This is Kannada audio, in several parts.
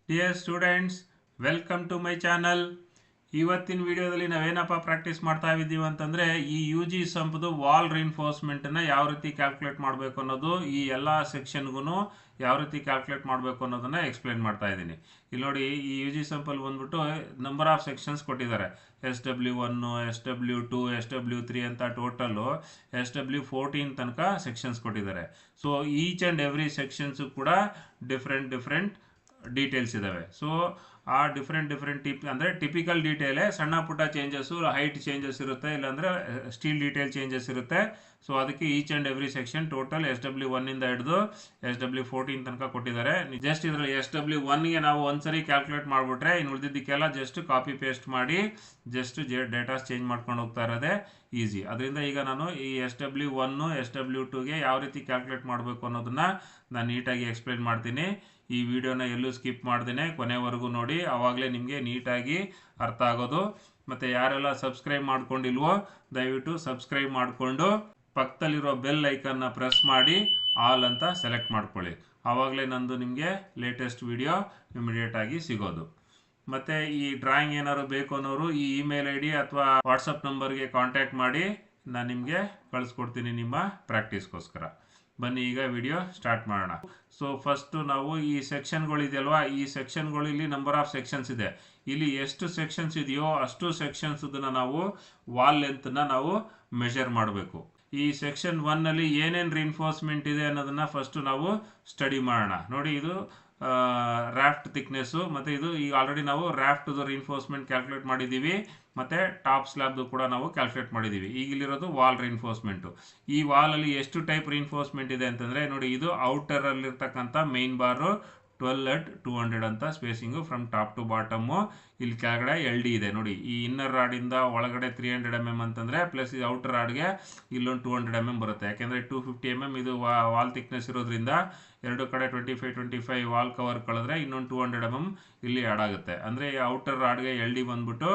Dear students, welcome to my channel. ಇವತ್ತಿನ ವಿಡಿಯೋದಲ್ಲಿ ನಾವೇನಪ್ಪ ಪ್ರಾಕ್ಟೀಸ್ ಮಾಡ್ತಾ ಇದ್ದೀವಿ ಅಂತಂದರೆ ಈ ಯು ಜಿ ಸಂಪದು ವಾಲ್ ರಿನ್ಫೋರ್ಸ್ಮೆಂಟನ್ನು ಯಾವ ರೀತಿ ಕ್ಯಾಲ್ಕುಲೇಟ್ ಮಾಡಬೇಕು ಅನ್ನೋದು, ಈ ಎಲ್ಲ ಸೆಕ್ಷನ್ಗೂ ಯಾವ ರೀತಿ ಕ್ಯಾಲ್ಕುಲೇಟ್ ಮಾಡಬೇಕು ಅನ್ನೋದನ್ನು ಎಕ್ಸ್ಪ್ಲೇನ್ ಮಾಡ್ತಾ ಇದ್ದೀನಿ. ಇಲ್ಲಿ ನೋಡಿ, ಈ ಯು ಜಿ ಸಂಪಲ್ಲಿ ಬಂದ್ಬಿಟ್ಟು ನಂಬರ್ ಆಫ್ ಸೆಕ್ಷನ್ಸ್ ಕೊಟ್ಟಿದ್ದಾರೆ. SW1, SW2, SW3 ಅಂತ ಟೋಟಲ್ಲು SW14 ತನಕ ಸೆಕ್ಷನ್ಸ್ ಕೊಟ್ಟಿದ್ದಾರೆ. So each and every sections ಕೂಡ ಡಿಫ್ರೆಂಟ್ ಡೀಟೇಲ್ಸ್ ಇದ್ದಾವೆ. ಸೊ ಆ ಡಿಫ್ರೆಂಟ್ ಅಂದರೆ ಟಿಪಿಕಲ್ ಡೀಟೇಲೇ, ಸಣ್ಣ ಪುಟ್ಟ ಚೇಂಜಸ್ಸು, ಹೈಟ್ ಚೇಂಜಸ್ ಇರುತ್ತೆ, ಇಲ್ಲಾಂದರೆ ಸ್ಟೀಲ್ ಡೀಟೇಲ್ ಚೇಂಜಸ್ ಇರುತ್ತೆ. ಸೊ ಅದಕ್ಕೆ each and every section total SW1 ಹಿಡಿದು SW14 ತನಕ ಕೊಟ್ಟಿದ್ದಾರೆ. ಜಸ್ಟ್ ಇದರಲ್ಲಿ SW1ಗೆ ನಾವು ಒಂದ್ಸರಿ ಕ್ಯಾಲ್ಕುಲೇಟ್ ಮಾಡಿಬಿಟ್ರೆ ಇನ್ನು ಉಳಿದಿದ್ದಕ್ಕೆಲ್ಲ ಜಸ್ಟ್ ಕಾಪಿ ಪೇಸ್ಟ್ ಮಾಡಿ ಜಸ್ಟ್ ಡೇಟಾಸ್ ಚೇಂಜ್ ಮಾಡ್ಕೊಂಡು ಹೋಗ್ತಾ ಇರೋದೇ ಈಸಿ. ಅದರಿಂದ ಈಗ ನಾನು ಈ SW1, SW2ಗೆ ಯಾವ ರೀತಿ ಕ್ಯಾಲ್ಕುಲೇಟ್ ಮಾಡಬೇಕು ಅನ್ನೋದನ್ನು ನಾನು ನೀಟಾಗಿ ಎಕ್ಸ್ಪ್ಲೇನ್ ಮಾಡ್ತೀನಿ. ಈ ವಿಡಿಯೋನ ಎಲ್ಲೂ ಸ್ಕಿಪ್ ಮಾಡ್ದೇನೆ ಕೊನೆವರೆಗೂ ನೋಡಿ, ಆವಾಗಲೇ ನಿಮಗೆ ನೀಟಾಗಿ ಅರ್ಥ ಆಗೋದು. ಮತ್ತು ಯಾರೆಲ್ಲ ಸಬ್ಸ್ಕ್ರೈಬ್ ಮಾಡ್ಕೊಂಡಿಲ್ವೋ ದಯವಿಟ್ಟು ಸಬ್ಸ್ಕ್ರೈಬ್ ಮಾಡಿಕೊಂಡು ಪಕ್ಕದಲ್ಲಿರೋ ಬೆಲ್ ಐಕನ್ನ ಪ್ರೆಸ್ ಮಾಡಿ ಆಲ್ ಅಂತ ಸೆಲೆಕ್ಟ್ ಮಾಡ್ಕೊಳ್ಳಿ. ಆವಾಗಲೇ ನಂದು ನಿಮಗೆ ಲೇಟೆಸ್ಟ್ ವಿಡಿಯೋ ಇಮಿಡಿಯೇಟಾಗಿ ಸಿಗೋದು. ಮತ್ತು ಈ ಡ್ರಾಯಿಂಗ್ ಏನಾದ್ರು ಬೇಕು ಅನ್ನೋರು ಈ ಇಮೇಲ್ ID ಅಥವಾ ವಾಟ್ಸಪ್ ನಂಬರ್ಗೆ ಕಾಂಟ್ಯಾಕ್ಟ್ ಮಾಡಿ, ನಾನು ನಿಮಗೆ ಕಳಿಸ್ಕೊಡ್ತೀನಿ ನಿಮ್ಮ ಪ್ರಾಕ್ಟೀಸ್ಗೋಸ್ಕರ. ಬನ್ನಿ ಈಗ ವಿಡಿಯೋ ಸ್ಟಾರ್ಟ್ ಮಾಡೋಣ. ಸೊ ಫಸ್ಟು ನಾವು ಈ ಸೆಕ್ಷನ್ಗಳಿದೆಯಲ್ವಾ, ಈ ಸೆಕ್ಷನ್ಗಳು ಇಲ್ಲಿ ನಂಬರ್ ಆಫ್ ಸೆಕ್ಷನ್ಸ್ ಇದೆ. ಇಲ್ಲಿ ಎಷ್ಟು ಸೆಕ್ಷನ್ಸ್ ಇದೆಯೋ ಅಷ್ಟು ಸೆಕ್ಷನ್ಸ್ದನ್ನು ನಾವು ವಾಲ್ ಲೆಂತ್ನ ನಾವು ಮೆಷರ್ ಮಾಡಬೇಕು. ಈ ಸೆಕ್ಷನ್ 1ನಲ್ಲಿ ಏನೇನು ರಿನ್ಫೋರ್ಸ್ಮೆಂಟ್ ಇದೆ ಅನ್ನೋದನ್ನು ಫಸ್ಟು ನಾವು ಸ್ಟಡಿ ಮಾಡೋಣ. ನೋಡಿ, ಇದು ರಾಫ್ಟ್ ಥಿಕ್ನೆಸ್ಸು, ಮತ್ತು ಇದು ಈಗ ಆಲ್ರೆಡಿ ನಾವು ರಾಫ್ಟ್ದು ರಿನ್ಫೋರ್ಸ್ಮೆಂಟ್ ಕ್ಯಾಲ್ಕುಲೇಟ್ ಮಾಡಿದ್ದೀವಿ, ಮತ್ತು ಟಾಪ್ ಸ್ಲ್ಯಾಬ್ದು ಕೂಡ ನಾವು ಕ್ಯಾಲ್ಕುಲೇಟ್ ಮಾಡಿದ್ದೀವಿ. ಈಗ ಇಲ್ಲಿರೋದು ವಾಲ್ ರಿನ್ಫೋರ್ಸ್ಮೆಂಟು. ಈ ವಾಲಲ್ಲಿ ಎಷ್ಟು ಟೈಪ್ ರಿನ್ಫೋರ್ಸ್ಮೆಂಟ್ ಇದೆ ಅಂತಂದರೆ ನೋಡಿ, ಇದು ಔಟರಲ್ಲಿರ್ತಕ್ಕಂಥ ಮೈನ್ ಬಾರು 12 at 200 ಅಂತ spacing from top to bottom. ಇಲ್ಲಿ ಕೆಳಗಡೆ LD ಇದೆ ನೋಡಿ. ಈ ಇನ್ನರ್ ರಾಡಿಂದ ಒಳಗಡೆ 300 mm ಅಂತಂದರೆ ಪ್ಲಸ್ ಈ ಔಟರ್ ರಾಡ್ಗೆ ಇಲ್ಲೊಂದು 200 mm ಬರುತ್ತೆ. ಯಾಕೆಂದರೆ 250 mm ಇದು ವಾಲ್ ಥಿಕ್ನೆಸ್ ಇರೋದ್ರಿಂದ ಎರಡು ಕಡೆ 25 ವಾಲ್ ಕವರ್ ಕಳೆದ್ರೆ ಇನ್ನೊಂದು 200 mm ಇಲ್ಲಿ ಆ್ಯಡ್ ಆಗುತ್ತೆ. ಅಂದರೆ ಈ ಔಟರ್ ರಾಡ್ಗೆ LD ಬಂದ್ಬಿಟ್ಟು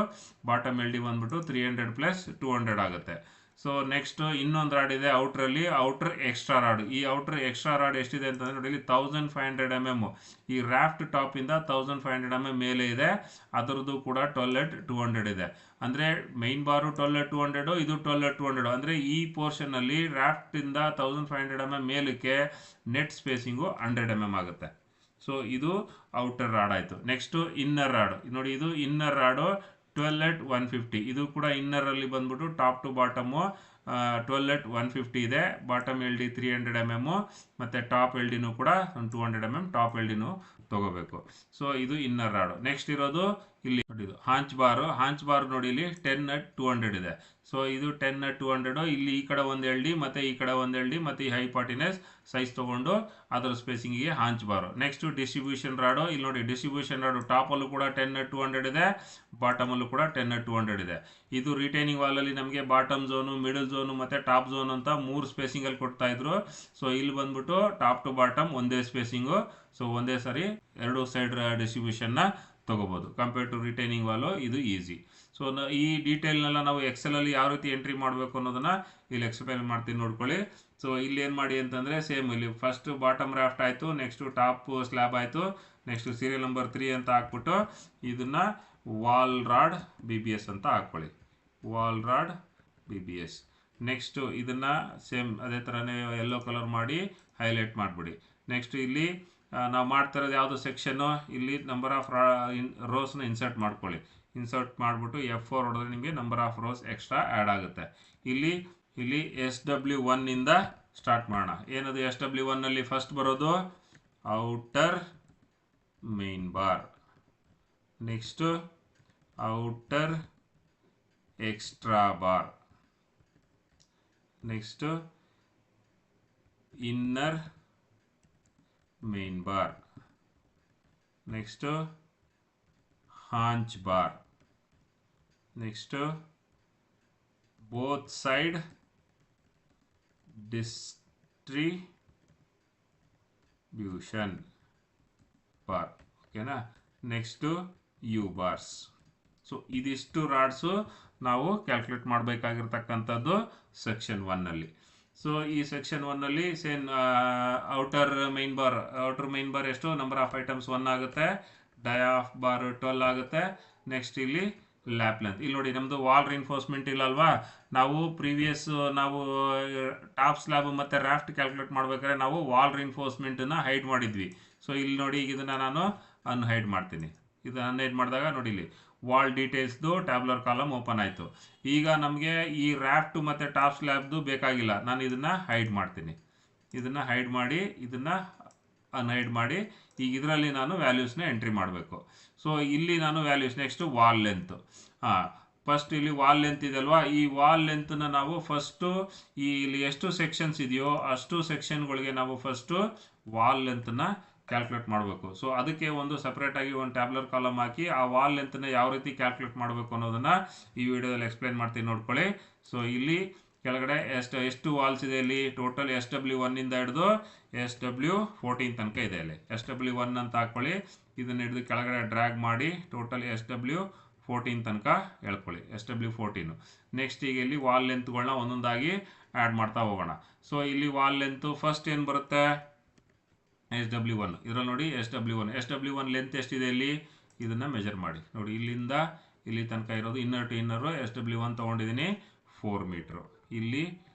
ಬಾಟಮ್ LD ಬಂದ್ಬಿಟ್ಟು 300 + 200 ಆಗುತ್ತೆ. ಸೊ ನೆಕ್ಸ್ಟ್ ಇನ್ನೊಂದು ರಾಡ್ ಇದೆ ಔಟ್ರಲ್ಲಿ, ಔಟರ್ ಎಕ್ಸ್ಟ್ರಾ ರಾಡ್. ಈ ಔಟರ್ ಎಕ್ಸ್ಟ್ರಾ ರಾಡ್ ಎಷ್ಟಿದೆ ಅಂತಂದರೆ ನೋಡಿ, ಇಲ್ಲಿ 1500 mm ಈ ರಾಫ್ಟ್ ಟಾಪಿಂದ 1500 mm ಮೇಲೆ ಇದೆ. ಅದರದ್ದು ಕೂಡ 12 at 200 ಇದೆ. ಅಂದರೆ ಮೈನ್ ಬಾರು 12 at 200, ಇದು 12 at 200. ಅಂದರೆ ಈ ಪೋರ್ಷನಲ್ಲಿ ರಾಫ್ಟಿಂದ 1500 mm ಮೇಲಕ್ಕೆ ನೆಟ್ ಸ್ಪೇಸಿಂಗು 100 mm ಆಗುತ್ತೆ. ಸೊ ಇದು ಔಟರ್ ರಾಡ್ ಆಯಿತು. ನೆಕ್ಸ್ಟು ಇನ್ನರ್ ರಾಡ್ ನೋಡಿ, ಇದು ಇನ್ನರ್ ರಾಡು 12 at 150. ಇದು ಕೂಡ ಇನ್ನರಲ್ಲಿ ಬಂದ್ಬಿಟ್ಟು ಟಾಪ್ ಟು ಬಾಟಮು 12 at 150 ಇದೆ. ಬಾಟಮ್ LD 300 mm ಮತ್ತು ಟಾಪ್ LDನೂ ಕೂಡ 200 mm ಟಾಪ್ LDನೂ ತೊಗೋಬೇಕು. ಸೊ ಇದು ಇನ್ನರ್ ರಾಡು. ನೆಕ್ಸ್ಟ್ ಇರೋದು ಇಲ್ಲಿ ನೋಡಿ, ಇದು ಹಾಂಚ್ ಬಾರು ನೋಡಿ, ಇಲ್ಲಿ 10 at 200 ಇದೆ. ಸೊ ಇದು 10 at 200. ಇಲ್ಲಿ ಈ ಕಡೆ ಒಂದು LD ಮತ್ತು ಈ ಕಡೆ ಒಂದು LD ಮತ್ತು ಈ ಹೈಪಾಟಿನೆಸ್ ಸೈಜ್ ತೊಗೊಂಡು ಅದರ ಸ್ಪೇಸಿಂಗಿಗೆ haunch bar. Next distribution rod. ಇಲ್ಲಿ ನೋಡಿ, ಡಿಸ್ಟ್ರಿಬ್ಯೂಷನ್ ರಾಡು ಟಾಪಲ್ಲೂ ಕೂಡ 10 at 200 ಇದೆ, ಬಾಟಮಲ್ಲೂ ಕೂಡ 10 at 200 ಇದೆ. ಇದು ರಿಟೈನಿಂಗ್ ವಾಲಲ್ಲಿ ನಮಗೆ ಬಾಟಮ್ ಝೋನು, ಮಿಡಲ್ ಝೋನು ಮತ್ತು ಟಾಪ್ ಝೋನ್ ಅಂತ 3 ಸ್ಪೇಸಿಂಗಲ್ಲಿ ಕೊಡ್ತಾ ಇದ್ರು. ಸೊ ಇಲ್ಲಿ ಬಂದ್ಬಿಟ್ಟು ಟಾಪ್ ಟು ಬಾಟಮ್ ಒಂದೇ ಸ್ಪೇಸಿಂಗು. ಸೊ ಒಂದೇ ಸಾರಿ ಎರಡು ಸೈಡ್ ಡಿಸ್ಟ್ರಿಬ್ಯೂಷನ್ನ ತೊಗೋಬೋದು. ಕಂಪೇರ್ ಟು ರಿಟೈನಿಂಗ್ ವಾಲು ಇದು ಈಸಿ. ಸೊ ಈ ಡೀಟೇಲ್ನೆಲ್ಲ ನಾವು ಎಕ್ಸೆಲಲ್ಲಿ ಯಾವ ರೀತಿ ಎಂಟ್ರಿ ಮಾಡಬೇಕು ಅನ್ನೋದನ್ನು ಇಲ್ಲಿ ಎಕ್ಸ್ಪ್ಲೇನ್ ಮಾಡ್ತೀನಿ, ನೋಡ್ಕೊಳ್ಳಿ. ಸೊ ಇಲ್ಲಿ ಏನು ಮಾಡಿ ಅಂತಂದರೆ ಸೇಮ್ ಇಲ್ಲಿ ಫಸ್ಟ್ ಬಾಟಮ್ ರಾಫ್ಟ್ ಆಯಿತು, ನೆಕ್ಸ್ಟು ಟಾಪ್ ಸ್ಲ್ಯಾಬ್ ಆಯಿತು, ನೆಕ್ಸ್ಟು ಸೀರಿಯಲ್ ನಂಬರ್ 3 ಅಂತ ಹಾಕ್ಬಿಟ್ಟು ಇದನ್ನು ವಾಲ್ ರಾಡ್ BBS ಅಂತ ಹಾಕ್ಕೊಳ್ಳಿ. Wall rod BBS. ನೆಕ್ಸ್ಟು ಇದನ್ನು ಸೇಮ್ ಅದೇ ಥರನೇ ಯೆಲ್ಲೋ ಕಲರ್ ಮಾಡಿ ಹೈಲೈಟ್ ಮಾಡಿಬಿಡಿ. ನೆಕ್ಸ್ಟ್ ಇಲ್ಲಿ ನಾವು ಮಾಡ್ತಿರೋದು ಯಾವುದು ಸೆಕ್ಷನ್ನು, ಇಲ್ಲಿ ನಂಬರ್ ಆಫ್ ರೋಸ್ನ ಇನ್ಸರ್ಟ್ ಮಾಡ್ಕೊಳ್ಳಿ. ಇನ್ಸರ್ಟ್ ಮಾಡಿಬಿಟ್ಟು F4 ಹೊಡೆದ್ರೆ ನಿಮಗೆ number of rose extra add ಆಗುತ್ತೆ. ಇಲ್ಲಿ SW1 ಸ್ಟಾರ್ಟ್ ಮಾಡೋಣ. ಏನದು SW1ನಲ್ಲಿ ಫಸ್ಟ್ ಬರೋದು outer main bar, next outer extra bar, next inner main bar, next haunch bar, next both side distribution bar. ಓಕೆನಾ? Next U bars. ಸೊ ಇದಿಷ್ಟು ರಾಡ್ಸು ನಾವು ಕ್ಯಾಲ್ಕುಲೇಟ್ ಮಾಡಬೇಕಾಗಿರ್ತಕ್ಕಂಥದ್ದು ಸೆಕ್ಷನ್ 1ನಲ್ಲಿ. ಸೊ ಈ ಸೆಕ್ಷನ್ 1ನಲ್ಲಿ ಔಟರ್ ಮೈನ್ ಬಾರ್ ಎಷ್ಟು, ನಂಬರ್ ಆಫ್ ಐಟಮ್ಸ್ 1 ಆಗುತ್ತೆ. ಡಯಾಫ್ ಬಾರ್ 12 ಆಗುತ್ತೆ. ನೆಕ್ಸ್ಟ್ ಇಲ್ಲಿ ಲ್ಯಾಪ್ ಲೆಂತ್. ಇಲ್ಲಿ ನೋಡಿ ನಮ್ಮದು ವಾಲ್ ರಿನ್ಫೋರ್ಸ್ಮೆಂಟ್ ಇಲ್ಲ ಅಲ್ವಾ, ನಾವು ಪ್ರೀವಿಯಸ್ ನಾವು ಟಾಪ್ ಸ್ಲ್ಯಾಬ್ ಮತ್ತು ರಾಫ್ಟ್ ಕ್ಯಾಲ್ಕುಲೇಟ್ ಮಾಡ್ಬೇಕಾದ್ರೆ ನಾವು ವಾಲ್ ರಿನ್ಫೋರ್ಸ್ಮೆಂಟನ್ನು ಹೈಡ್ ಮಾಡಿದ್ವಿ. ಸೊ ಇಲ್ಲಿ ನೋಡಿ ಈಗ ಇದನ್ನು ನಾನು ಅನ್ಹೈಡ್ ಮಾಡ್ತೀನಿ. ಇದನ್ನು ಅನ್ಹೈಡ್ ಮಾಡಿದಾಗ ನೋಡಿ ಇಲ್ಲಿ ವಾಲ್ ಡೀಟೇಲ್ಸ್ದು ಟ್ಯಾಬ್ಲರ್ ಕಾಲಮ್ ಓಪನ್ ಆಯಿತು. ಈಗ ನಮಗೆ ಈ ರಾಫ್ಟ್ ಮತ್ತು ಟಾಪ್ ಸ್ಲ್ಯಾಬ್ದು ಬೇಕಾಗಿಲ್ಲ, ನಾನು ಇದನ್ನು ಹೈಡ್ ಮಾಡ್ತೀನಿ. ಇದನ್ನು ಹೈಡ್ ಮಾಡಿ ಇದನ್ನು ಅನ್ಹೈಡ್ ಮಾಡಿ ಈಗ ಇದರಲ್ಲಿ ನಾನು ವ್ಯಾಲ್ಯೂಸ್ನ ಎಂಟ್ರಿ ಮಾಡಬೇಕು. ಸೊ ಇಲ್ಲಿ ನಾನು values next wall length. First ಇಲ್ಲಿ ವಾಲ್ ಲೆಂತ್ ಇದೆ ಅಲ್ವಾ, ಈ ವಾಲ್ ಲೆಂತ್ನ ನಾವು ಫಸ್ಟು ಇಲ್ಲಿ ಎಷ್ಟು ಸೆಕ್ಷನ್ಸ್ ಇದೆಯೋ ಅಷ್ಟು ಸೆಕ್ಷನ್ಗಳಿಗೆ ನಾವು ಫಸ್ಟು ವಾಲ್ ಲೆಂತ್ನ ಕ್ಯಾಲ್ಕುಲೇಟ್ ಮಾಡಬೇಕು. ಸೊ ಅದಕ್ಕೆ ಒಂದು ಸಪ್ರೇಟಾಗಿ ಒಂದು ಟ್ಯಾಬ್ಲರ್ ಕಾಲಮ್ ಹಾಕಿ ಆ ವಾಲ್ ಲೆಂತ್ನ ಯಾವ ರೀತಿ ಕ್ಯಾಲ್ಕುಲೇಟ್ ಮಾಡಬೇಕು ಅನ್ನೋದನ್ನು ಈ ವಿಡಿಯೋದಲ್ಲಿ ಎಕ್ಸ್ಪ್ಲೈನ್ ಮಾಡ್ತೀನಿ, ನೋಡ್ಕೊಳ್ಳಿ. ಸೊ ಇಲ್ಲಿ ಕೆಳಗಡೆ ಎಷ್ಟು ವಾಲ್ಸ್ ಇದೆ, ಇಲ್ಲಿ ಟೋಟಲ್ SW1 ಇಂದ ಹಿಡಿದು SW14 ತನಕ ಇದೆ. ಇಲ್ಲಿ SW1 ಅಂತ ಹಾಕ್ಕೊಳ್ಳಿ, ಇದನ್ನು ಹಿಡಿದು ಕೆಳಗಡೆ ಡ್ರ್ಯಾಗ್ ಮಾಡಿ ಟೋಟಲ್ SW14 ತನಕ ಹೇಳ್ಕೊಳ್ಳಿ, SW14. ನೆಕ್ಸ್ಟ್ ಈಗ ಇಲ್ಲಿ ವಾಲ್ ಲೆಂತ್ಗಳನ್ನ ಒಂದೊಂದಾಗಿ ಆ್ಯಡ್ ಮಾಡ್ತಾ ಹೋಗೋಣ. ಸೊ ಇಲ್ಲಿ ವಾಲ್ ಲೆಂತು ಫಸ್ಟ್ ಏನು ಬರುತ್ತೆ, SW1. ಇದರಲ್ಲಿ ನೋಡಿ SW1 ಲೆಂತ್ ಎಷ್ಟಿದೆ ಇಲ್ಲಿ, ಇದನ್ನು ಮೆಜರ್ ಮಾಡಿ ನೋಡಿ. ಇಲ್ಲಿಂದ ಇಲ್ಲಿ ತನಕ ಇರೋದು ಇನ್ನರ್ ಟು ಇನ್ನರು SW1 ತೊಗೊಂಡಿದ್ದೀನಿ 4 ಮೀಟ್ರು. ಇಲ್ಲಿ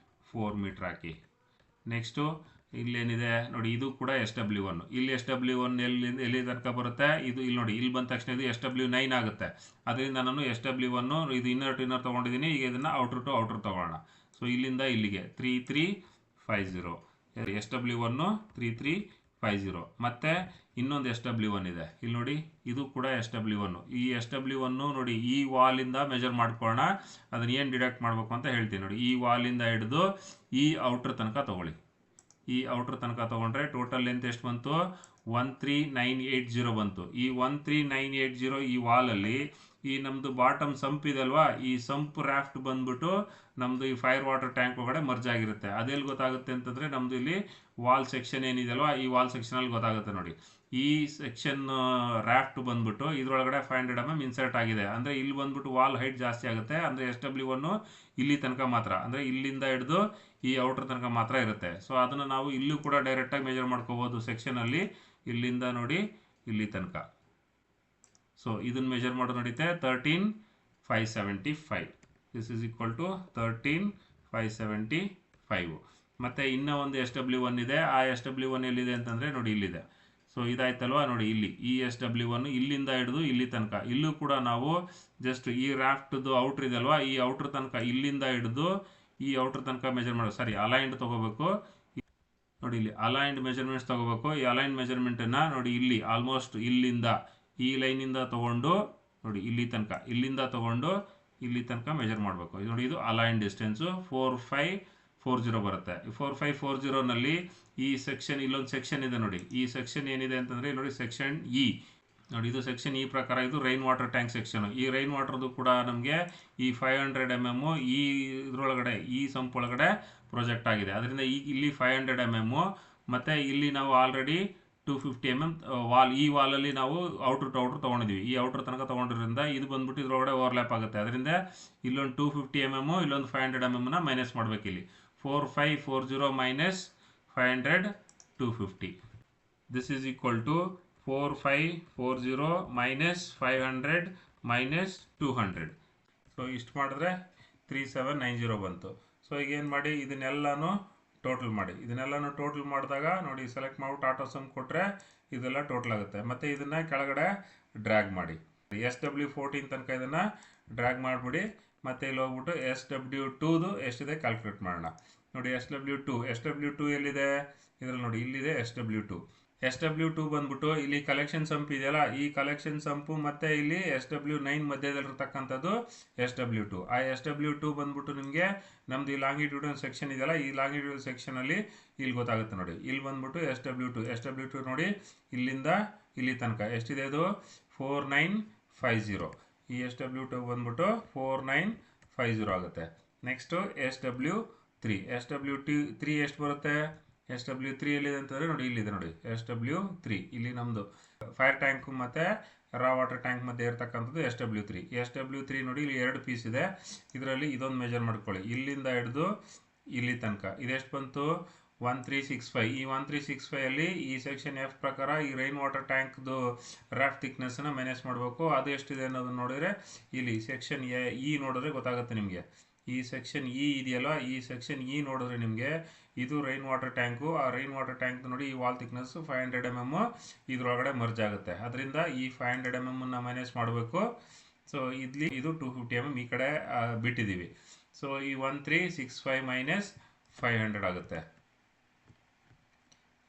4 ಮೀಟ್ರ್ ಹಾಕಿ. ನೆಕ್ಸ್ಟು ಇಲ್ಲೇನಿದೆ ನೋಡಿ, ಇದು ಕೂಡ SW1. ಇಲ್ಲಿ SW1 ಎಲ್ಲಿ ತನಕ ಬರುತ್ತೆ, ಇದು ಇಲ್ಲಿ ನೋಡಿ, ಇಲ್ಲಿ ಬಂದ ತಕ್ಷಣ ಇದು SW9 ಆಗುತ್ತೆ. ಅದರಿಂದ ನಾನು SW1 ಇದು ಇನ್ನರ್ ಟು ಇನ್ನರ್ ತೊಗೊಂಡಿದ್ದೀನಿ. ಈಗ ಇದನ್ನು ಔಟ್ರ್ ಟು ಔಟ್ರ್ ತೊಗೊಳ್ಳೋಣ. ಸೊ ಇಲ್ಲಿಂದ ಇಲ್ಲಿಗೆ 3350 SW1 3350. ಮತ್ತು ಇನ್ನೊಂದು SW1 ಇದೆ ಇಲ್ಲಿ ನೋಡಿ, ಇದು ಕೂಡ SW1. ಈ SW1 ನೋಡಿ ಈ ವಾಲಿಂದ ಮೆಜರ್ ಮಾಡ್ಕೊಳ್ಳೋಣ. ಅದನ್ನು ಏನು ಡಿಡಕ್ಟ್ ಮಾಡಬೇಕು ಅಂತ ಹೇಳ್ತೀನಿ ನೋಡಿ. ಈ ವಾಲಿಂದ ಹಿಡಿದು ಈ ಔಟ್ರ್ ತನಕ ತೊಗೊಳ್ಳಿ. ಈ ಔಟ್ರ್ ತನಕ ತೊಗೊಂಡ್ರೆ ಟೋಟಲ್ ಲೆಂತ್ ಎಷ್ಟು ಬಂತು, 13980 ಬಂತು. ಈ 13980 ಈ ವಾಲಲ್ಲಿ ಈ ನಮ್ಮದು ಬಾಟಮ್ ಸಂಪ್ ಇದೆ ಅಲ್ವಾ, ಈ ಸಂಪ್ ರಾಫ್ಟ್ ಬಂದ್ಬಿಟ್ಟು ನಮ್ಮದು ಈ ಫೈರ್ ವಾಟರ್ ಟ್ಯಾಂಕ್ ಒಳಗಡೆ ಮರ್ಜ್ ಆಗಿರುತ್ತೆ. ಅದೆಲ್ಲಿ ಗೊತ್ತಾಗುತ್ತೆ ಅಂತಂದರೆ ನಮ್ಮದು ಇಲ್ಲಿ ವಾಲ್ ಸೆಕ್ಷನ್ ಏನಿದೆ ಅಲ್ವಾ, ಈ ವಾಲ್ ಸೆಕ್ಷನಲ್ಲಿ ಗೊತ್ತಾಗುತ್ತೆ ನೋಡಿ. ಈ ಸೆಕ್ಷನ್ ರಾಫ್ಟ್ ಬಂದ್ಬಿಟ್ಟು ಇದರೊಳಗಡೆ 500 mm ಇನ್ಸರ್ಟ್ ಆಗಿದೆ. ಅಂದರೆ ಇಲ್ಲಿ ಬಂದ್ಬಿಟ್ಟು ವಾಲ್ ಹೈಟ್ ಜಾಸ್ತಿ ಆಗುತ್ತೆ. ಅಂದರೆ SW1 ಇಲ್ಲಿ ತನಕ ಮಾತ್ರ, ಅಂದರೆ ಇಲ್ಲಿಂದ ಹಿಡಿದು ಈ ಔಟ್ರ್ ತನಕ ಮಾತ್ರ ಇರುತ್ತೆ. ಸೊ ಅದನ್ನು ನಾವು ಇಲ್ಲೂ ಕೂಡ ಡೈರೆಕ್ಟಾಗಿ ಮೆಜರ್ ಮಾಡ್ಕೋಬೋದು ಸೆಕ್ಷನಲ್ಲಿ, ಇಲ್ಲಿಂದ ನೋಡಿ ಇಲ್ಲಿ ತನಕ. ಸೊ ಇದನ್ನು ಮೆಜರ್ ಮಾಡೋದು ನಡೀತೆ 13575. This is equal to 13575. ಮತ್ತು ಇನ್ನೂ ಒಂದು SW1 ಇದೆ. ಆ SW1 ಎಲ್ಲಿದೆ ಅಂತಂದರೆ ನೋಡಿ ಇಲ್ಲಿದೆ. ಸೊ ಇದಾಯ್ತಲ್ವಾ ನೋಡಿ, ಇಲ್ಲಿ ಈ SW1 ಇಲ್ಲಿಂದ ಹಿಡಿದು ಇಲ್ಲಿ ತನಕ. ಇಲ್ಲೂ ಕೂಡ ನಾವು ಜಸ್ಟ್ ಈ ರಾಫ್ಟ್ದು ಔಟ್ರ್ ಇದೆ ಅಲ್ವಾ, ಈ ಔಟ್ರ್ ತನಕ ಇಲ್ಲಿಂದ ಹಿಡಿದು ಈ ಔಟ್ರ್ ತನಕ ಮೆಜರ್ ಮಾಡೋದು. ಸರಿ, ಅಲೈನ್ಡ್ ತೊಗೋಬೇಕು ನೋಡಿ. ಇಲ್ಲಿ ಅಲೈನ್ಡ್ ಮೆಜರ್ಮೆಂಟ್ಸ್ ತೊಗೋಬೇಕು. ಈ ಅಲೈನ್ಡ್ ಮೆಜರ್ಮೆಂಟನ್ನು ನೋಡಿ ಇಲ್ಲಿ ಆಲ್ಮೋಸ್ಟ್ ಇಲ್ಲಿಂದ ಈ ಲೈನಿಂದ ತೊಗೊಂಡು ನೋಡಿ ಇಲ್ಲಿ ತನಕ, ಇಲ್ಲಿಂದ ತೊಗೊಂಡು ಇಲ್ಲಿ ತನಕ ಮೆಜರ್ ಮಾಡಬೇಕು. ನೋಡಿ ಇದು ಅಲೈನ್ ಡಿಸ್ಟೆನ್ಸು 4540 ಬರುತ್ತೆ. 4540ನಲ್ಲಿ ಈ ಸೆಕ್ಷನ್, ಇಲ್ಲೊಂದು ಸೆಕ್ಷನ್ ಇದೆ ನೋಡಿ. ಈ ಸೆಕ್ಷನ್ ಏನಿದೆ ಅಂತಂದರೆ ನೋಡಿ ಸೆಕ್ಷನ್ ಇ ನೋಡಿ, ಇದು ಸೆಕ್ಷನ್ ಇ ಪ್ರಕಾರ ಇದು ರೈನ್ ವಾಟರ್ ಟ್ಯಾಂಕ್ ಸೆಕ್ಷನ್. ಈ ರೈನ್ ವಾಟರ್ದು ಕೂಡ ನಮಗೆ ಈ 500 mm ಈ ಇದರೊಳಗಡೆ ಈ ಸಂಪ್ ಒಳಗಡೆ ಪ್ರೊಜೆಕ್ಟ್ ಆಗಿದೆ. ಅದರಿಂದ ಈಗ ಇಲ್ಲಿ 500 mm ಮತ್ತು ಇಲ್ಲಿ ನಾವು ಆಲ್ರೆಡಿ 250 mm ವಾಲ್, ಈ ವಾಲಲ್ಲಿ ನಾವು ಔಟ್ರ್ ಟು ಔಟ್ರ್ ತೊಗೊಂಡಿದ್ವಿ. ಈ ಔಟ್ರ್ ತನಕ ತೊಗೊಂಡಿರೋದ್ರಿಂದ ಇದು ಬಂದ್ಬಿಟ್ಟು ಇದರೊಳಗಡೆ ಓವರ್ಲ್ಯಾಪ್ ಆಗುತ್ತೆ. ಅದರಿಂದ ಇಲ್ಲೊಂದು 250 mm ಇಲ್ಲೊಂದು 500 mm ಮೈನಸ್ ಮಾಡಬೇಕು. ಇಲ್ಲಿ 4540 minus 500 250. This is equal to 4540 minus 500 minus 200. So ಇಷ್ಟು ಮಾಡಿದ್ರೆ 3790 ಬಂತು. ಸೊ ಈಗ ಏನು ಮಾಡಿ, ಇದನ್ನೆಲ್ಲನೂ ಟೋಟಲ್ ಮಾಡಿ. ಇದನ್ನೆಲ್ಲನೂ ಟೋಟಲ್ ಮಾಡಿದಾಗ ನೋಡಿ, ಸೆಲೆಕ್ಟ್ ಮಾಡ್ಬಿಟ್ಟು ಆಟೋ ಸಮ್ ಕೊಟ್ಟರೆ ಇದೆಲ್ಲ ಟೋಟಲ್ ಆಗುತ್ತೆ. ಮತ್ತು ಇದನ್ನು ಕೆಳಗಡೆ ಡ್ರ್ಯಾಗ್ ಮಾಡಿ, SW14 ತನಕ ಇದನ್ನು ಡ್ರ್ಯಾಗ್ ಮಾಡಿಬಿಡಿ. ಮತ್ತು ಇಲ್ಲಿ ಹೋಗ್ಬಿಟ್ಟು SW2ದು ಎಷ್ಟಿದೆ ಕ್ಯಾಲ್ಕುಲೇಟ್ ಮಾಡೋಣ. ನೋಡಿ SW2 ಎಲ್ಲಿದೆ, ಇದರಲ್ಲಿ ನೋಡಿ ಇಲ್ಲಿದೆ SW2 ಬಂದ್ಬಿಟ್ಟು ಇಲ್ಲಿ ಕಲೆಕ್ಷನ್ ಸಂಪ್ ಇದೆಯಲ್ಲ, ಈ ಕಲೆಕ್ಷನ್ ಸಂಪು ಮತ್ತು ಇಲ್ಲಿ SW9 ಮಧ್ಯದಲ್ಲಿರ್ತಕ್ಕಂಥದ್ದು SW2. ಆ SW2 ಬಂದ್ಬಿಟ್ಟು ನಿಮಗೆ ನಮ್ಮದು ಈ ಲಾಂಗಿಟ್ಯೂಡಲ್ ಸೆಕ್ಷನ್ ಇದೆಯಲ್ಲ, ಈ ಲಾಂಗಿಟ್ಯೂಡಲ್ ಸೆಕ್ಷನಲ್ಲಿ ಇಲ್ಲಿ ಗೊತ್ತಾಗುತ್ತೆ ನೋಡಿ. ಇಲ್ಲಿ ಬಂದ್ಬಿಟ್ಟು SW2 ನೋಡಿ ಇಲ್ಲಿಂದ ಇಲ್ಲಿ ತನಕ ಎಷ್ಟಿದೆ, ಇದು 4950. ಈ SW2 ಬಂದ್ಬಿಟ್ಟು 4950 ಆಗುತ್ತೆ. ನೆಕ್ಸ್ಟು SW3 ಎಷ್ಟು ಬರುತ್ತೆ, SW3 ಎಲ್ಲಿದೆ ಅಂತಂದರೆ ನೋಡಿ ಇಲ್ಲಿದೆ ನೋಡಿ SW3. ಇಲ್ಲಿ ನಮ್ಮದು ಫೈರ್ ಟ್ಯಾಂಕ್ ಮತ್ತು ರಾ ವಾಟರ್ ಟ್ಯಾಂಕ್ ಮಧ್ಯೆ ಇರ್ತಕ್ಕಂಥದ್ದು SW3 ನೋಡಿ ಇಲ್ಲಿ 2 ಪೀಸ್ ಇದೆ. ಇದರಲ್ಲಿ ಇದೊಂದು ಮೆಜರ್ ಮಾಡ್ಕೊಳ್ಳಿ, ಇಲ್ಲಿಂದ ಹಿಡಿದು ಇಲ್ಲಿ ತನಕ ಇದೆಷ್ಟು ಬಂತು, 1365. ಈ 1365 ಅಲ್ಲಿ ಈ ಸೆಕ್ಷನ್ ಎಫ್ ಪ್ರಕಾರ ಈ ರೈನ್ ವಾಟರ್ ಟ್ಯಾಂಕ್ದು ರಾಫ್ಟ್ ಥಿಕ್ನೆಸ್ನ ಮೈನಸ್ ಮಾಡಬೇಕು. ಅದು ಎಷ್ಟಿದೆ ಅನ್ನೋದನ್ನ ನೋಡಿದರೆ ಇಲ್ಲಿ ಸೆಕ್ಷನ್ ಇ ನೋಡಿದ್ರೆ ಗೊತ್ತಾಗುತ್ತೆ ನಿಮಗೆ. ಈ ಸೆಕ್ಷನ್ ಇ ಇದೆಯಲ್ಲ, ಈ ಸೆಕ್ಷನ್ ಇ ನೋಡಿದ್ರೆ ನಿಮಗೆ ಇದು ರೈನ್ ವಾಟರ್ ಟ್ಯಾಂಕು. ಆ ರೈನ್ ವಾಟರ್ ಟ್ಯಾಂಕ್ ನೋಡಿ ಈ ವಾಲ್ ಥಿಕ್ನೆಸ್ 500 mm ಇದ್ರೊಳಗಡೆ ಮರ್ಜ್ ಆಗುತ್ತೆ. ಅದರಿಂದ ಈ 500 mm ಮೈನಸ್ ಮಾಡಬೇಕು. ಸೊ ಇಲ್ಲಿ ಇದು 250 mm ಈ ಕಡೆ ಬಿಟ್ಟಿದ್ದೀವಿ. ಸೊ ಈ 1365 ಮೈನಸ್ 500 ಆಗುತ್ತೆ.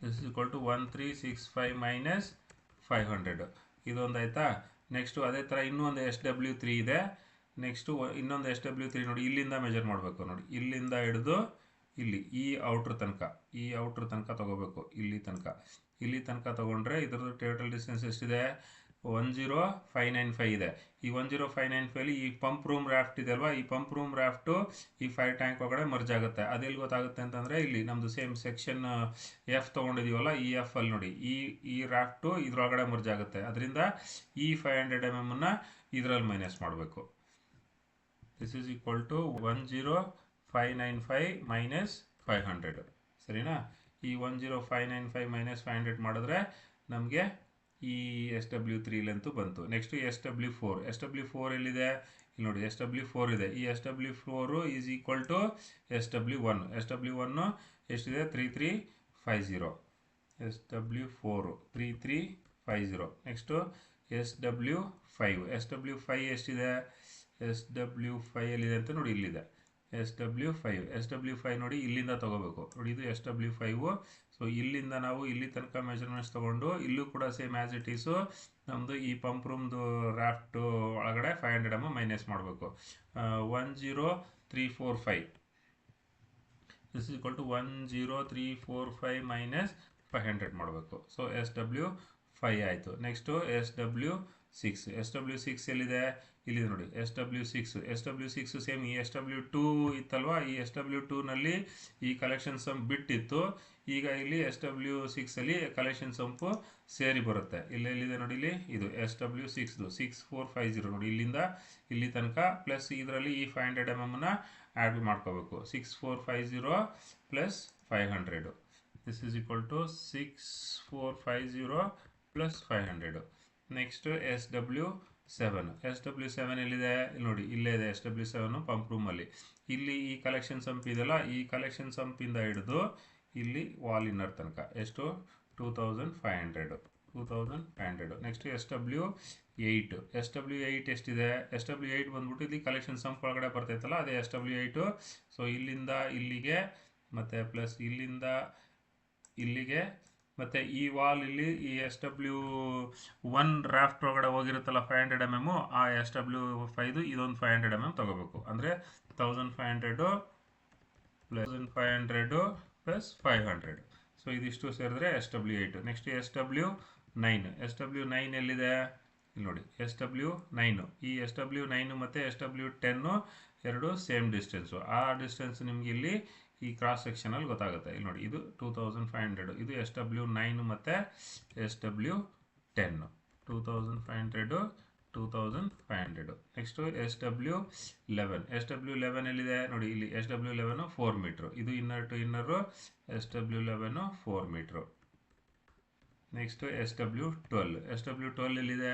This is equal to 1365 minus 500. ಇದೊಂದಾಯ್ತಾ. ನೆಕ್ಸ್ಟು ಅದೇ ಥರ ಇನ್ನೂ ಒಂದು SW3 ಇದೆ. ನೆಕ್ಸ್ಟು ಇನ್ನೊಂದು SW3 ನೋಡಿ, ಇಲ್ಲಿಂದ ಮೆಜರ್ ಮಾಡಬೇಕು. ನೋಡಿ ಇಲ್ಲಿಂದ ಹಿಡಿದು ಇಲ್ಲಿ ಈ ಔಟ್ರ್ ತನಕ ತೊಗೋಬೇಕು. ಇಲ್ಲಿ ತನಕ ತೊಗೊಂಡ್ರೆ ಇದ್ರದ್ದು ಟೋಟಲ್ ಡಿಸ್ಟೆನ್ಸ್ ಎಷ್ಟಿದೆ? 10595 ಇದೆ. ಈ 10595 ಈ ಪಂಪ್ ರೂಮ್ ರಾಫ್ಟ್ ಇದೆ ಅಲ್ವಾ, ಈ ಪಂಪ್ ರೂಮ್ ರಾಫ್ಟು ಈ 5 ಟ್ಯಾಂಕ್ ಒಳಗಡೆ ಮರ್ಜ್ ಆಗುತ್ತೆ. ಅದೆಲ್ಲಿ ಗೊತ್ತಾಗುತ್ತೆ ಅಂತಂದರೆ ಇಲ್ಲಿ ನಮ್ಮದು ಸೇಮ್ ಸೆಕ್ಷನ್ ಎಫ್ ತೊಗೊಂಡಿದ್ದೀವಲ್ಲ, ಈ ಎಫ್ ಅಲ್ಲಿ ನೋಡಿ ಈ ರಾಫ್ಟು ಇದ್ರೊಳಗಡೆ ಮರ್ಜ್ ಆಗುತ್ತೆ. ಅದರಿಂದ ಈ 500 mm ಇದರಲ್ಲಿ ಮೈನಸ್ ಮಾಡಬೇಕು. This is equal to 10595 minus 500. ಸರಿನಾ? ಈ 10595 ಮೈನಸ್ 500 ಮಾಡಿದ್ರೆ ನಮಗೆ ಈ SW3 ಲೆಂತು ಬಂತು. ನೆಕ್ಸ್ಟು SW4 ಎಲ್ಲಿದೆ? ಇಲ್ಲಿ ನೋಡಿ SW4 ಇದೆ. ಈ SW4 is equal to SW1 ಎಷ್ಟಿದೆ? 3350. SW4 3350. ನೆಕ್ಸ್ಟು SW5 ಎಷ್ಟಿದೆ? SW5 ಎಲ್ಲಿದೆ ಅಂತ ನೋಡಿ, ಇಲ್ಲಿದೆ SW5 ನೋಡಿ ಇಲ್ಲಿಂದ ತೊಗೋಬೇಕು. ನೋಡಿ ಇದು SW5. ಸೊ ಇಲ್ಲಿಂದ ನಾವು ಇಲ್ಲಿ ತನಕ ಮೆಜರ್ಮೆಂಟ್ಸ್ ತೊಗೊಂಡು ಇಲ್ಲೂ ಕೂಡ ಸೇಮ್ ಆ್ಯಸ್ ಇಟ್ ಈಸು ನಮ್ಮದು ಈ ಪಂಪ್ ರೂಮ್ದು ರಾಫ್ಟು ಒಳಗಡೆ 500 mm ಮೈನಸ್ ಮಾಡಬೇಕು. 10345. This is equal to 10345 minus 500 ಮಾಡಬೇಕು. ಸೊ SW5 ಆಯಿತು. ನೆಕ್ಸ್ಟು SW6 ಎಲ್ಲಿದೆ? ಇಲ್ಲಿದೆ ನೋಡಿ SW6 ಸೇಮ್ ಈ SW2 ಇತ್ತಲ್ವಾ, ಈ SW2ನಲ್ಲಿ ಈ ಕಲೆಕ್ಷನ್ ಸಂಪ್ ಬಿಟ್ಟಿತ್ತು. ಈಗ ಇಲ್ಲಿ SW6 ಅಲ್ಲಿ ಕಲೆಕ್ಷನ್ ಸಂಪು ಸೇರಿ ಬರುತ್ತೆ. ಎಲ್ಲಿದೆ ನೋಡಿ, ಇಲ್ಲಿ ಇದು SW6 6450 ನೋಡಿ, ಇಲ್ಲಿಂದ ಇಲ್ಲಿ ತನಕ ಪ್ಲಸ್ ಇದರಲ್ಲಿ ಈ 500 mm ಆ್ಯಡ್ ಮಾಡ್ಕೋಬೇಕು. 6450 plus 500. This is equal to 6450 plus 500. Next SW7 ಎಲ್ಲಿದೆ? ಇಲ್ಲಿ ನೋಡಿ, ಇಲ್ಲೇ ಇದೆ SW7 ಪಂಪ್ ರೂಮಲ್ಲಿ. ಇಲ್ಲಿ ಈ ಕಲೆಕ್ಷನ್ ಸಂಪ್ ಇದೆಯಲ್ಲ, ಈ ಕಲೆಕ್ಷನ್ ಸಂಪಿಂದ ಹಿಡಿದು ಇಲ್ಲಿ ವಾಲ್ ಇನ್ನರ್ ತನಕ ಎಷ್ಟು? 2500. ನೆಕ್ಸ್ಟ್ SW8 ಎಷ್ಟಿದೆ? SW8 ಬಂದ್ಬಿಟ್ಟು ಇಲ್ಲಿ ಕಲೆಕ್ಷನ್ ಸಂಪ್ ಒಳಗಡೆ ಬರ್ತೈತಲ್ಲ, ಅದೇ SW8. ಸೊ ಇಲ್ಲಿಂದ ಇಲ್ಲಿಗೆ ಮತ್ತು ಪ್ಲಸ್ ಇಲ್ಲಿಂದ ಇಲ್ಲಿಗೆ ಮತ್ತು ಈ ವಾಲ್ ಇಲ್ಲಿ ಈ SW1 ರಾಫ್ಟ್ ಒಳಗಡೆ ಹೋಗಿರುತ್ತಲ್ಲ 500 mm, ಆ SW5 ಇದೊಂದು 500 mm ತೊಗೋಬೇಕು. ಅಂದರೆ 1500 ಪ್ಲಸ್ 500. ಸೊ ಇದಿಷ್ಟು ಸೇರಿದ್ರೆ SW8. ನೆಕ್ಸ್ಟ್ SW9 ಎಲ್ಲಿದೆ? ಇಲ್ಲಿ ನೋಡಿ SW9. ಈ SW9 ಮತ್ತು SW10 ಎರಡು ಸೇಮ್ ಡಿಸ್ಟೆನ್ಸು. ಆ ಡಿಸ್ಟೆನ್ಸ್ ನಿಮಗೆ ಇಲ್ಲಿ ಈ ಕ್ರಾಸ್ ಸೆಕ್ಷನಲ್ಲಿ ಗೊತ್ತಾಗುತ್ತೆ. ಇಲ್ಲಿ ನೋಡಿ, ಇದು 2500. ಇದು SW9 ಮತ್ತು SW10. 2500. ನೆಕ್ಸ್ಟು SW11 ಎಲ್ಲಿದೆ? ನೋಡಿ ಇಲ್ಲಿ SW11 4 ಮೀಟ್ರು. ಇದು inner to inner SW11 4 metre. Next SW12 ಎಲ್ಲಿದೆ?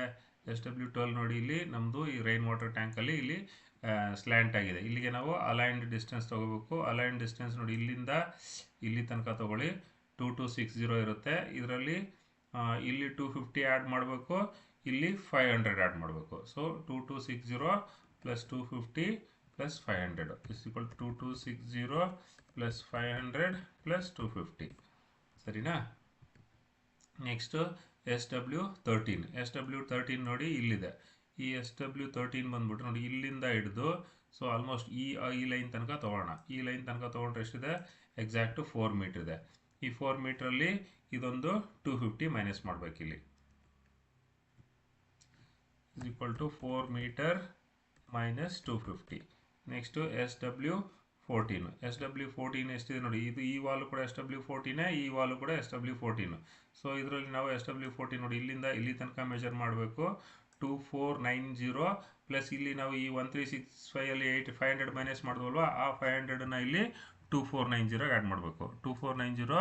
SW12 ನೋಡಿ, ಇಲ್ಲಿ ನಮ್ಮದು ಈ ರೈನ್ ವಾಟರ್ ಟ್ಯಾಂಕಲ್ಲಿ ಇಲ್ಲಿ ಸ್ಲ್ಯಾಂಟ್ ಆಗಿದೆ. ಇಲ್ಲಿಗೆ ನಾವು ಅಲೈನ್ಡ್ ಡಿಸ್ಟೆನ್ಸ್ ತೊಗೋಬೇಕು. ಅಲೈನ್ಡ್ ಡಿಸ್ಟೆನ್ಸ್ ನೋಡಿ, ಇಲ್ಲಿಂದ ಇಲ್ಲಿ ತನಕ ತೊಗೊಳ್ಳಿ. 2260 ಇರುತ್ತೆ. ಇದರಲ್ಲಿ ಇಲ್ಲಿ 250 ಆ್ಯಡ್ ಮಾಡಬೇಕು, ಇಲ್ಲಿ 500 ಆ್ಯಡ್ ಮಾಡಬೇಕು. So 2260 plus 250 plus 500 is equal to 2260 plus 500 plus 250. ಸರಿನಾ? ನೆಕ್ಸ್ಟು SW13 ನೋಡಿ, ಇಲ್ಲಿದೆ. ಈ SW13 ಬಂದ್ಬಿಟ್ಟು ನೋಡಿ, ಇಲ್ಲಿಂದ ಹಿಡಿದು ಸೊ ಆಲ್ಮೋಸ್ಟ್ ಈ ಲೈನ್ ತನಕ ತೊಗೊಳ್ಳೋಣ. ಈ ಲೈನ್ ತನಕ ತೊಗೊಂಡ್ರೆ ಎಷ್ಟಿದೆ? ಎಕ್ಸಾಕ್ಟು 4 ಮೀಟ್ರ್ ಇದೆ. ಈ 4 ಮೀಟ್ರಲ್ಲಿ ಇದೊಂದು 250 ಮೈನಸ್ ಮಾಡಬೇಕು. ಇಲ್ಲಿ is equal to 4 metre minus 250. Next SW14 ಎಷ್ಟಿದೆ ನೋಡಿ, ಇದು ಈ ವಾಲು ಕೂಡ SW14, ಈ ವಾಲು ಕೂಡ SW14. ಸೊ ಇದರಲ್ಲಿ ನಾವು SW14 ನೋಡಿ, ಇಲ್ಲಿಂದ ಇಲ್ಲಿ ತನಕ ಮೆಜರ್ ಮಾಡಬೇಕು. 2490 ಪ್ಲಸ್ ಇಲ್ಲಿ ನಾವು ಈ 1365 ಅಲ್ಲಿ 500 ಮೈನಸ್ ಮಾಡಿದ್ವಲ್ವ, ಆ 500ನ ಇಲ್ಲಿ 2490 ಆ್ಯಡ್ ಮಾಡಬೇಕು. 2490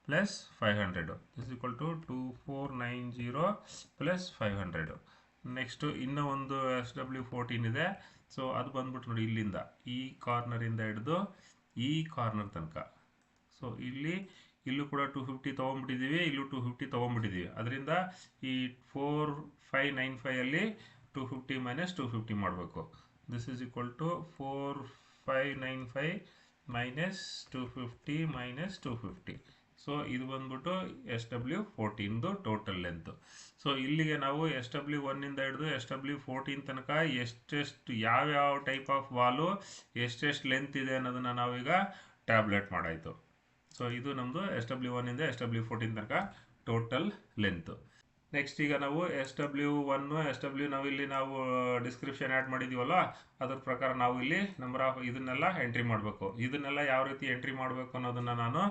plus 500 this equal to 2490 plus 500. Next ಇನ್ನೂ ಒಂದು SW14 ಇದೆ. ಸೊ ಅದು ಬಂದ್ಬಿಟ್ಟು ನೋಡಿ, ಇಲ್ಲಿಂದ ಈ ಕಾರ್ನರಿಂದ ಹಿಡಿದು ಈ ಕಾರ್ನರ್ ತನಕ. ಸೊ ಇಲ್ಲೂ ಕೂಡ 250 ತೊಗೊಂಡ್ಬಿಟ್ಟಿದ್ದೀವಿ, ಇಲ್ಲೂ 250 ತೊಗೊಂಡ್ಬಿಟ್ಟಿದ್ದೀವಿ. ಅದರಿಂದ ಈ 4595 250 ಮೈನಸ್ 250 ಮಾಡಬೇಕು. This is equal to 4595 minus 250 minus 250. So ಇದು ಬಂದ್ಬಿಟ್ಟು SW14ದು ಟೋಟಲ್ ಲೆಂತು. ಸೊ ಇಲ್ಲಿಗೆ ನಾವು SW1ಇಂದ ಹಿಡಿದು SW14 ತನಕ ಎಷ್ಟೆಷ್ಟು ಯಾವ್ಯಾವ ಟೈಪ್ ಆಫ್ ವಾಲು ಎಷ್ಟೆಷ್ಟು ಲೆಂತ್ ಇದೆ ಅನ್ನೋದನ್ನು ನಾವೀಗ ಟ್ಯಾಬ್ಲೆಟ್ ಮಾಡಾಯಿತು. ಸೊ ಇದು ನಮ್ಮದು SW1ಇಂದ SW14 ತನಕ ಟೋಟಲ್ ಲೆಂತು. ನೆಕ್ಸ್ಟ್ ಈಗ ನಾವು SW1 SW ನಾವು ಡಿಸ್ಕ್ರಿಪ್ಷನ್ ಆ್ಯಡ್ ಮಾಡಿದ್ದೀವಲ್ಲ, ಅದ್ರ ಪ್ರಕಾರ ನಾವು ಇಲ್ಲಿ ನಂಬರ್ ಆಫ್ ಇದನ್ನೆಲ್ಲ ಎಂಟ್ರಿ ಮಾಡಬೇಕು. ಇದನ್ನೆಲ್ಲ ಯಾವ ರೀತಿ ಎಂಟ್ರಿ ಮಾಡಬೇಕು ಅನ್ನೋದನ್ನು ನಾನು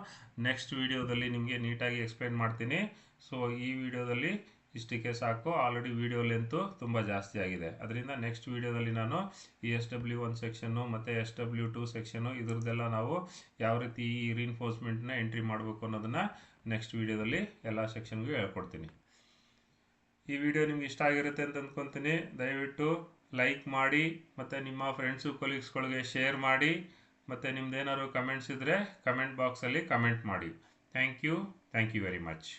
ನೆಕ್ಸ್ಟ್ ವೀಡಿಯೋದಲ್ಲಿ ನಿಮಗೆ ನೀಟಾಗಿ ಎಕ್ಸ್ಪ್ಲೈನ್ ಮಾಡ್ತೀನಿ. ಸೊ ಈ ವಿಡಿಯೋದಲ್ಲಿ ಇಷ್ಟಕ್ಕೆ ಸಾಕು. ಆಲ್ರೆಡಿ ವಿಡಿಯೋ ಲೆಂತು ತುಂಬ ಜಾಸ್ತಿ ಆಗಿದೆ. ಅದರಿಂದ ನೆಕ್ಸ್ಟ್ ವೀಡಿಯೋದಲ್ಲಿ ನಾನು ಈ SW1 ಸೆಕ್ಷನ್ನು ಮತ್ತು SW2 ಸೆಕ್ಷನ್ನು ಇದ್ರದ್ದೆಲ್ಲ ನಾವು ಯಾವ ರೀತಿ ಈ ರೀಇನ್ಫೋರ್ಸ್ಮೆಂಟ್ನ ಎಂಟ್ರಿ ಮಾಡಬೇಕು ಅನ್ನೋದನ್ನು ನೆಕ್ಸ್ಟ್ ವೀಡಿಯೋದಲ್ಲಿ ಎಲ್ಲ ಸೆಕ್ಷನ್ಗೂ ಹೇಳ್ಕೊಡ್ತೀನಿ. ಈ ವಿಡಿಯೋ ನಿಮ್ಗೆ ಇಷ್ಟ ಆಗಿರುತ್ತೆ ಅಂತ ಅಂದ್ಕೊತೀನಿ. ದಯವಿಟ್ಟು ಲೈಕ್ ಮಾಡಿ ಮತ್ತು ನಿಮ್ಮ ಫ್ರೆಂಡ್ಸು ಕೊಲೀಗ್ಸ್ಗಳಿಗೆ ಶೇರ್ ಮಾಡಿ. ಮತ್ತು ನಿಮ್ದೇನಾದ್ರು ಕಮೆಂಟ್ಸ್ ಇದ್ದರೆ ಕಮೆಂಟ್ ಬಾಕ್ಸಲ್ಲಿ ಕಮೆಂಟ್ ಮಾಡಿ. Thank you very much.